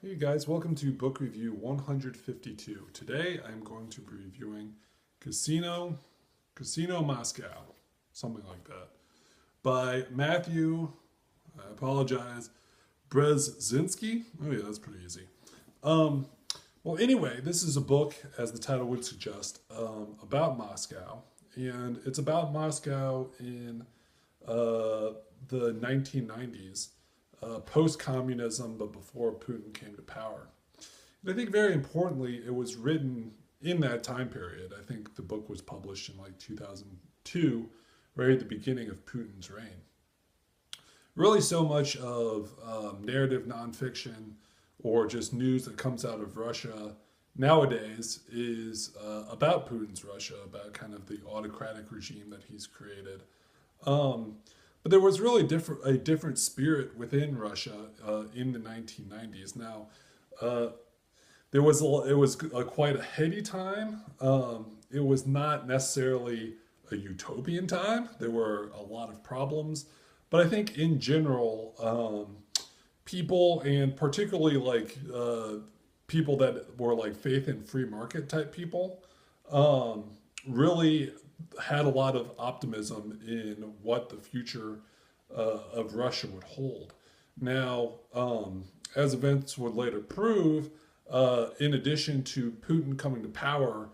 Hey guys, welcome to book review 152. Today I'm going to be reviewing Casino Moscow, something like that, by Matthew, I apologize, Brzezinski. Oh yeah, that's pretty easy. Um, anyway, this is a book, as the title would suggest, about Moscow, and it's about Moscow in uh, the 1990s, post-communism, but before Putin came to power. And I think very importantly, it was written in that time period. I think the book was published in like 2002, right at the beginning of Putin's reign. Really, so much of narrative nonfiction or just news that comes out of Russia nowadays is about Putin's Russia, about kind of the autocratic regime that he's created. Um, but there was really a different spirit within Russia in the 1990s. Now, uh, it was quite a heady time. It was not necessarily a utopian time. There were a lot of problems, but I think in general, people and particularly people that were like faith and free market type people um, really had a lot of optimism in what the future of Russia would hold. Now, as events would later prove, in addition to Putin coming to power,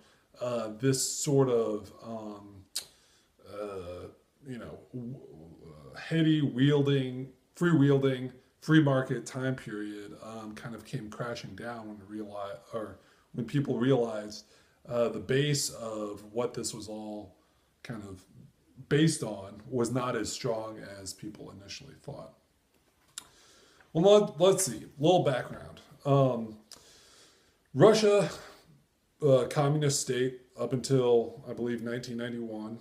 this sort of you know heady wielding, freewielding, free market time period kind of came crashing down when people realized the base of what this was all kind of based on was not as strong as people initially thought. Well, let's see. A little background. Russia, communist state up until I believe 1991,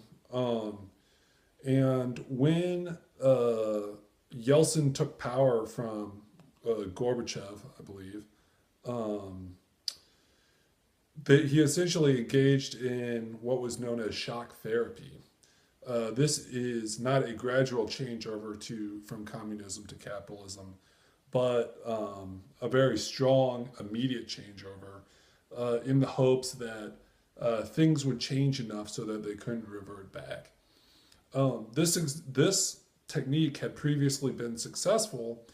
and when Yeltsin took power from Gorbachev, I believe, um, he essentially engaged in what was known as shock therapy. This is not a gradual changeover from communism to capitalism, but a very strong immediate changeover in the hopes that things would change enough so that they couldn't revert back. This technique had previously been successful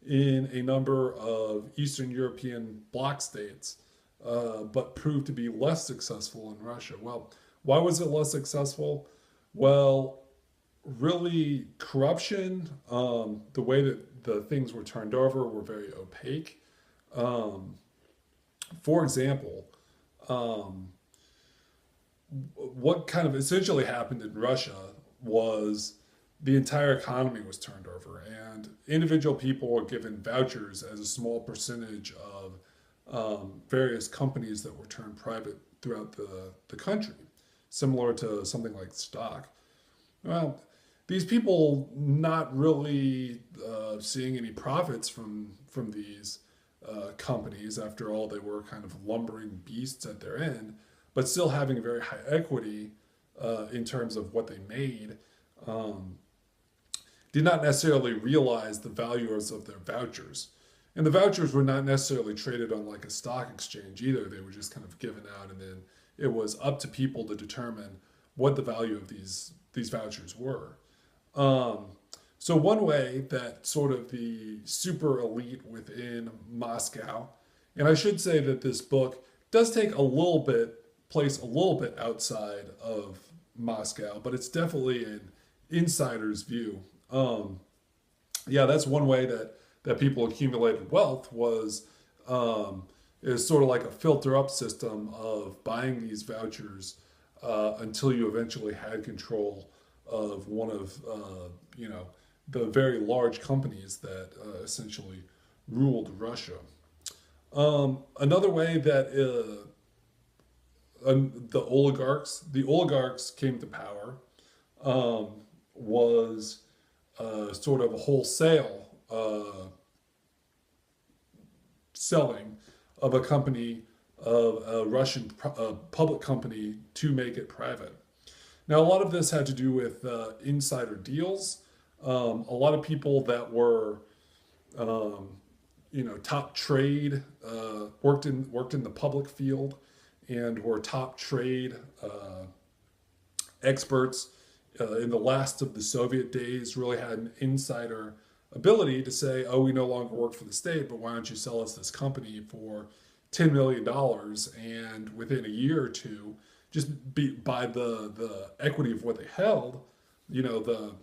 in a number of Eastern European bloc states, but proved to be less successful in Russia. Well, why was it less successful? Well, really, corruption, the way that the things were turned over were very opaque. Um, for example, um, what kind of essentially happened in Russia was the entire economy was turned over, and individual people were given vouchers as a small percentage of various companies that were turned private throughout the country, similar to something like stock. Well, these people not really seeing any profits from these companies. After all, they were kind of lumbering beasts at their end, but still having very high equity in terms of what they made. Um, did not necessarily realize the values of their vouchers. And the vouchers were not necessarily traded on like a stock exchange either. They were just kind of given out, and then it was up to people to determine what the value of these vouchers were. Um, so one way that sort of the super elite within Moscow, and I should say that this book does take place a little bit outside of Moscow, but it's definitely an insider's view. Yeah, that's one way that people accumulated wealth was is sort of like a filter up system of buying these vouchers until you eventually had control of one of the very large companies that essentially ruled Russia. Another way that the oligarchs came to power was sort of a wholesale selling of a company, of a Russian public company to make it private. Now, a lot of this had to do with insider deals. A lot of people that were, um, top trade, worked in the public field, and were top trade experts in the last of the Soviet days. Really had an insider ability to say, "Oh, we no longer work for the state, but why don't you sell us this company for $10 million?" And within a year or two, by the equity of what they held, the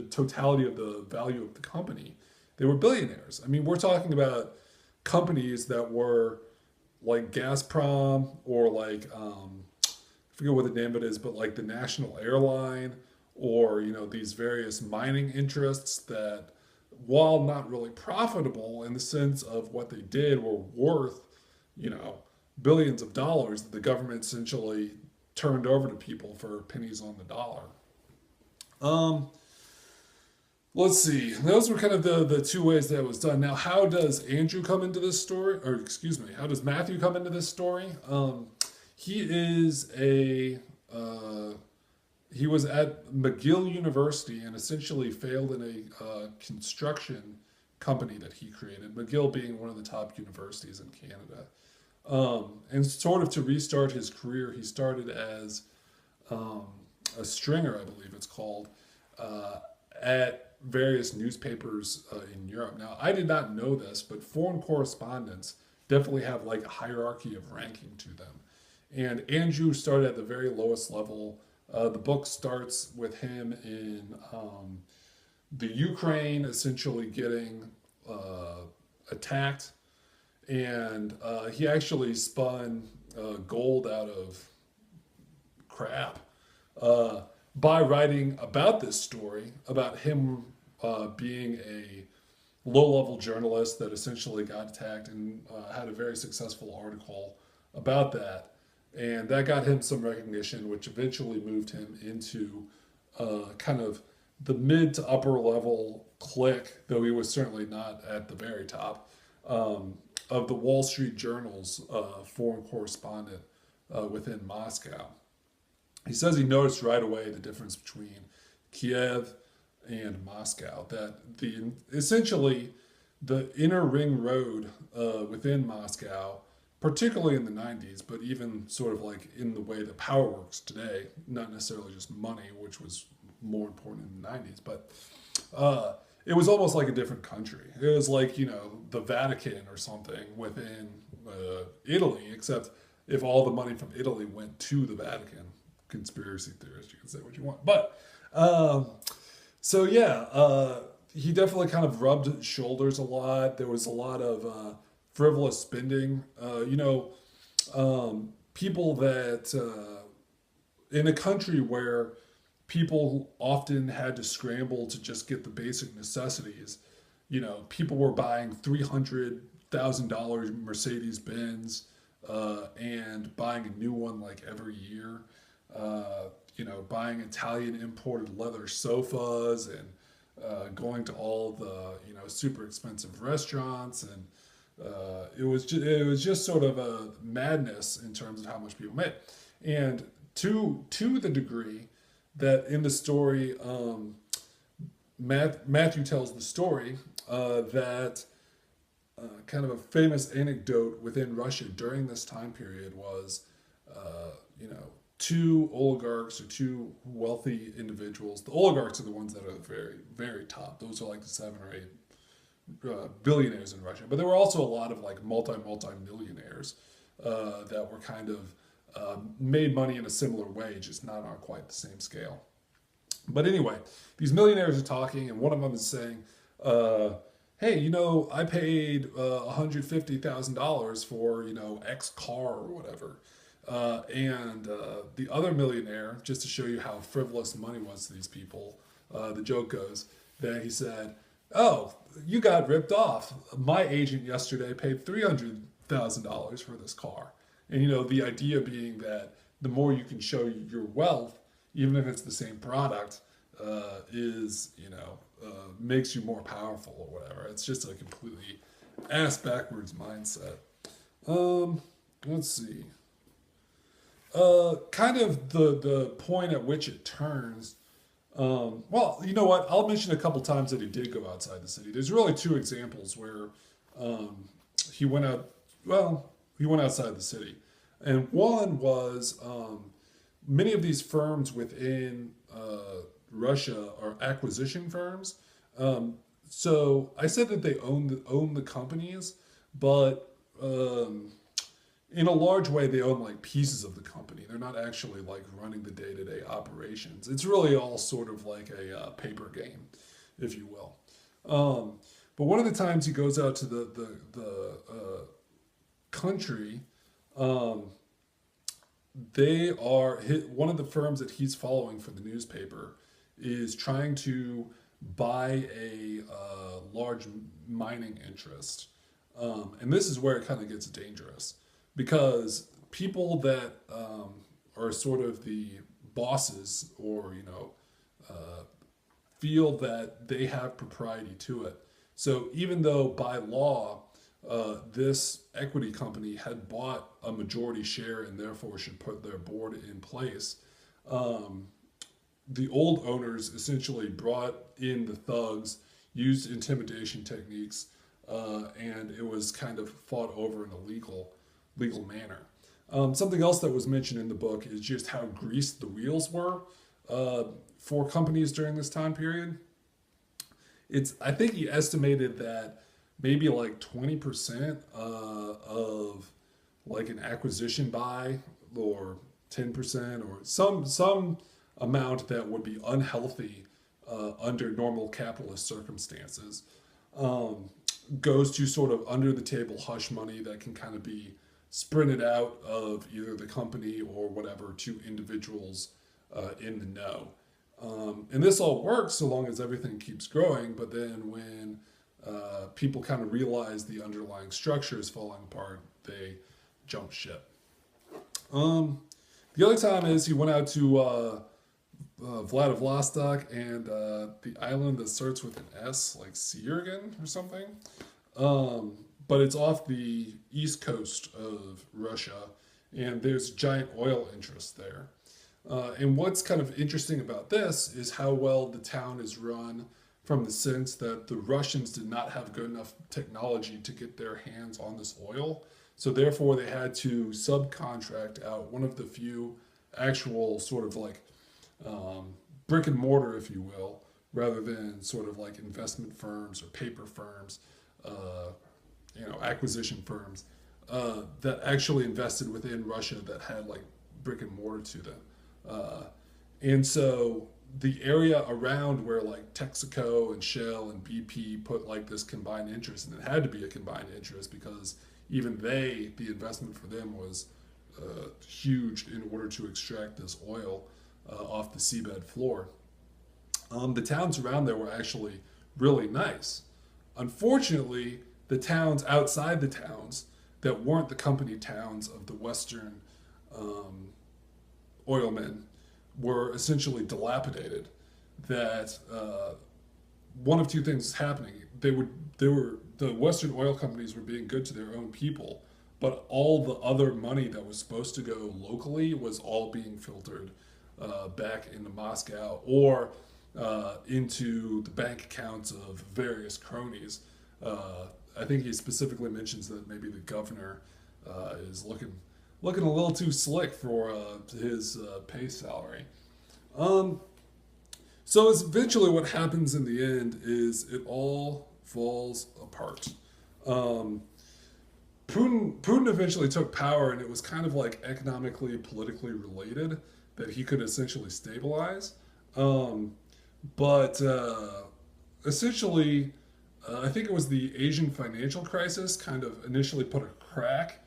totality of the value of the company, they were billionaires. I mean, we're talking about companies that were like Gazprom, or like I forget what the name of it is, but like the national airline, or these various mining interests that, while not really profitable in the sense of what they did, were worth billions of dollars that the government essentially turned over to people for pennies on the dollar. Um, let's see. Those were kind of the two ways that it was done. Now, how does Andrew come into this story? Or excuse me, how does Matthew come into this story? He is he was at McGill University and essentially failed in a construction company that he created. McGill being one of the top universities in Canada. And sort of to restart his career, he started as um, a stringer, I believe it's called, at various newspapers in Europe. Now, I did not know this, but foreign correspondents definitely have like a hierarchy of ranking to them. And Andrew started at the very lowest level. The book starts with him in the Ukraine, essentially getting attacked, and he actually spun gold out of crap by writing about this story, about him being a low-level journalist that essentially got attacked, and had a very successful article about that. And that got him some recognition, which eventually moved him into kind of the mid to upper level clique, though he was certainly not at the very top, of the Wall Street Journal's foreign correspondent within Moscow. He says he noticed right away the difference between Kiev and Moscow, that essentially the inner ring road within Moscow, particularly in the 90s, but even sort of like in the way that power works today, not necessarily just money, which was more important in the 90s, but it was almost like a different country. It was like, the Vatican or something within Italy, except if all the money from Italy went to the Vatican. Conspiracy theorist, you can say what you want. But, so yeah, he definitely kind of rubbed shoulders a lot. There was a lot of frivolous spending. People that in a country where people often had to scramble to just get the basic necessities, people were buying $300,000 Mercedes Benz and buying a new one like every year. Buying Italian imported leather sofas, and going to all the super expensive restaurants, and it was just sort of a madness in terms of how much people made, and to the degree that in the story, Matthew tells the story that kind of a famous anecdote within Russia during this time period was, two oligarchs or two wealthy individuals. The oligarchs are the ones that are very, very top. Those are like the 7 or 8 billionaires in Russia. But there were also a lot of like multi-millionaires that were kind of made money in a similar way, just not on quite the same scale. But anyway, these millionaires are talking, and one of them is saying, hey, I paid $150,000 for, X car or whatever. And the other millionaire, just to show you how frivolous money was to these people, the joke goes that he said, "Oh, you got ripped off. My agent yesterday paid $300,000 for this car." And the idea being that the more you can show your wealth, even if it's the same product, makes you more powerful or whatever. It's just a completely ass backwards mindset. Let's see. Kind of the point at which it turns Well, you know what? I'll mention a couple times that he did go outside the city. There's really two examples where um, he went out. Well, he went outside the city, and one was many of these firms within Russia are acquisition firms. So I said that they own the companies, but in a large way, they own like pieces of the company. They're not actually like running the day to day operations. It's really all sort of like a paper game, if you will. But one of the times he goes out to the country, um, they are one of the firms that he's following for the newspaper is trying to buy a large mining interest, and this is where it kind of gets dangerous because people that are sort of the bosses or feel that they have propriety to it. So even though by law this equity company had bought a majority share and therefore should put their board in place, um, the old owners essentially brought in the thugs, used intimidation techniques, and it was kind of fought over in a legal manner. Something else that was mentioned in the book is just how greased the wheels were for companies during this time period. I think he estimated that maybe like 20% of like an acquisition buy or 10% or some amount that would be unhealthy under normal capitalist circumstances um, goes to sort of under the table hush money that can kind of be sprinted out of either the company or whatever to individuals in the know. And this all works so long as everything keeps growing, but then when people kind of realize the underlying structure is falling apart, they jump ship. Um, the other time is he went out to Vladivostok and the island that starts with an S, like Siergen or something. But it's off the east coast of Russia, and there's giant oil interests there. And what's kind of interesting about this is how well the town is run from the sense that the Russians did not have good enough technology to get their hands on this oil. So therefore, they had to subcontract out one of the few actual sort of like brick and mortar, if you will, rather than sort of like investment firms or paper firms, acquisition firms that actually invested within Russia that had like brick and mortar to them. Uh, and so the area around where like Texaco and Shell and BP put like this combined interest, and it had to be a combined interest because even the investment for them was huge in order to extract this oil off the seabed floor. The towns around there were actually really nice. Unfortunately, the towns outside the towns that weren't the company towns of the Western um, oilmen were essentially dilapidated. That one of two things is happening. The Western oil companies were being good to their own people, but all the other money that was supposed to go locally was all being filtered back into Moscow or into the bank accounts of various cronies. I think he specifically mentions that maybe the governor is looking a little too slick for his pay salary. Um, so it's eventually what happens in the end is it all falls apart. Um, Putin eventually took power, and it was kind of like economically, politically related that he could essentially stabilize. Um, but essentially, I think it was the Asian financial crisis kind of initially put a crack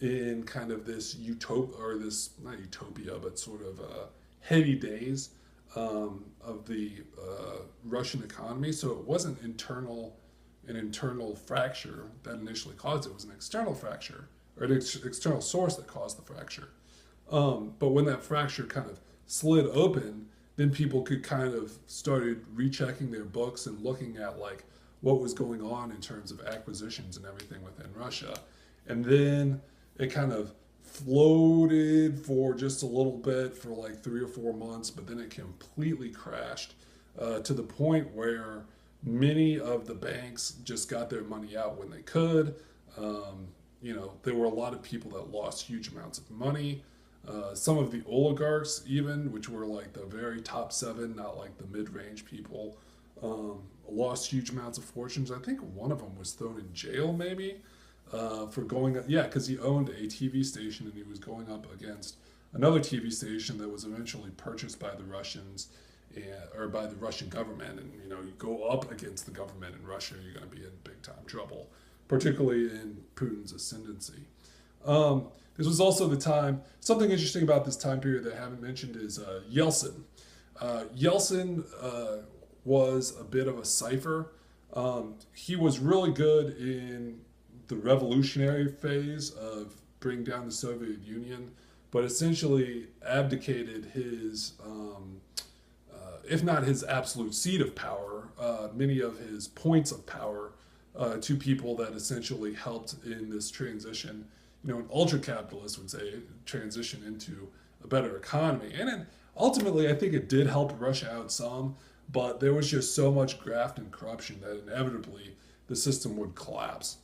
in kind of this utopia, or this, not utopia, but sort of heady days of the Russian economy. So it wasn't an internal fracture that initially caused it. It was an external fracture, or an external source that caused the fracture. But when that fracture kind of slid open, then people could kind of started rechecking their books and looking at like what was going on in terms of acquisitions and everything within Russia. And then it kind of floated for just a little bit for like 3 or 4 months, but then it completely crashed to the point where many of the banks just got their money out when they could. There were a lot of people that lost huge amounts of money. Some of the oligarchs, even, which were like the very top seven, not like the mid range people, lost huge amounts of fortunes. I think one of them was thrown in jail, maybe, for going, yeah, because he owned a TV station and he was going up against another TV station that was eventually purchased by the Russians or by the Russian government. And, you go up against the government in Russia, you're going to be in big time trouble, particularly in Putin's ascendancy. This was also the time, something interesting about this time period that I haven't mentioned is Yeltsin. Yeltsin was a bit of a cipher. He was really good in the revolutionary phase of bringing down the Soviet Union, but essentially abdicated his, if not his absolute seat of power, many of his points of power to people that essentially helped in this transition. An ultra-capitalist would say transition into a better economy. And then ultimately, I think it did help Russia out some, but there was just so much graft and corruption that inevitably the system would collapse.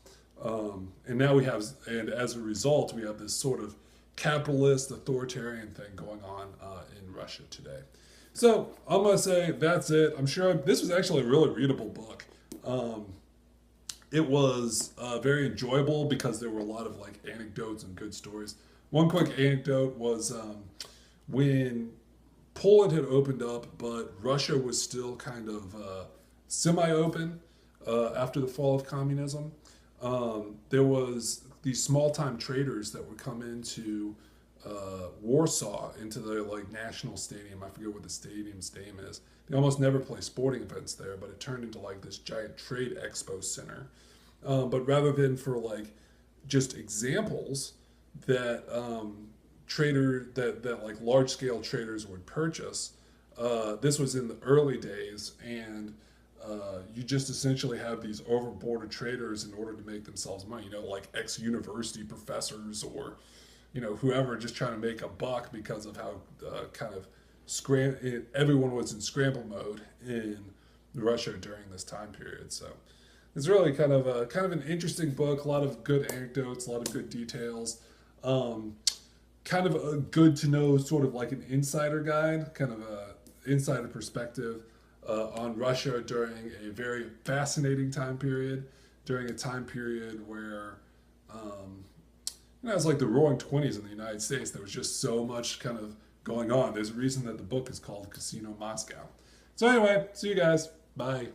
And as a result, we have this sort of capitalist authoritarian thing going on in Russia today. So I'm going to say that's it. I'm sure this was actually a really readable book. It was very enjoyable because there were a lot of like anecdotes and good stories. One quick anecdote was when Poland had opened up, but Russia was still kind of semi-open after the fall of communism. There was these small-time traders that would come into Warsaw, into their like national stadium. I forget what the stadium's name is. They almost never play sporting events there, but it turned into like this giant trade expo center. But rather than for like just examples that that like large scale traders would purchase, this was in the early days, and you just essentially have these over border traders in order to make themselves money. Like ex-university professors or whoever, just trying to make a buck because of how kind of everyone was in scramble mode in Russia during this time period. So it's really kind of an interesting book. A lot of good anecdotes, a lot of good details. Kind of a good to know, sort of like an insider guide, kind of a insider perspective on Russia during a very fascinating time period, during a time period where it was like the Roaring '20s in the United States. There was just so much kind of going on. There's a reason that the book is called Casino Moscow. So anyway, see you guys. Bye.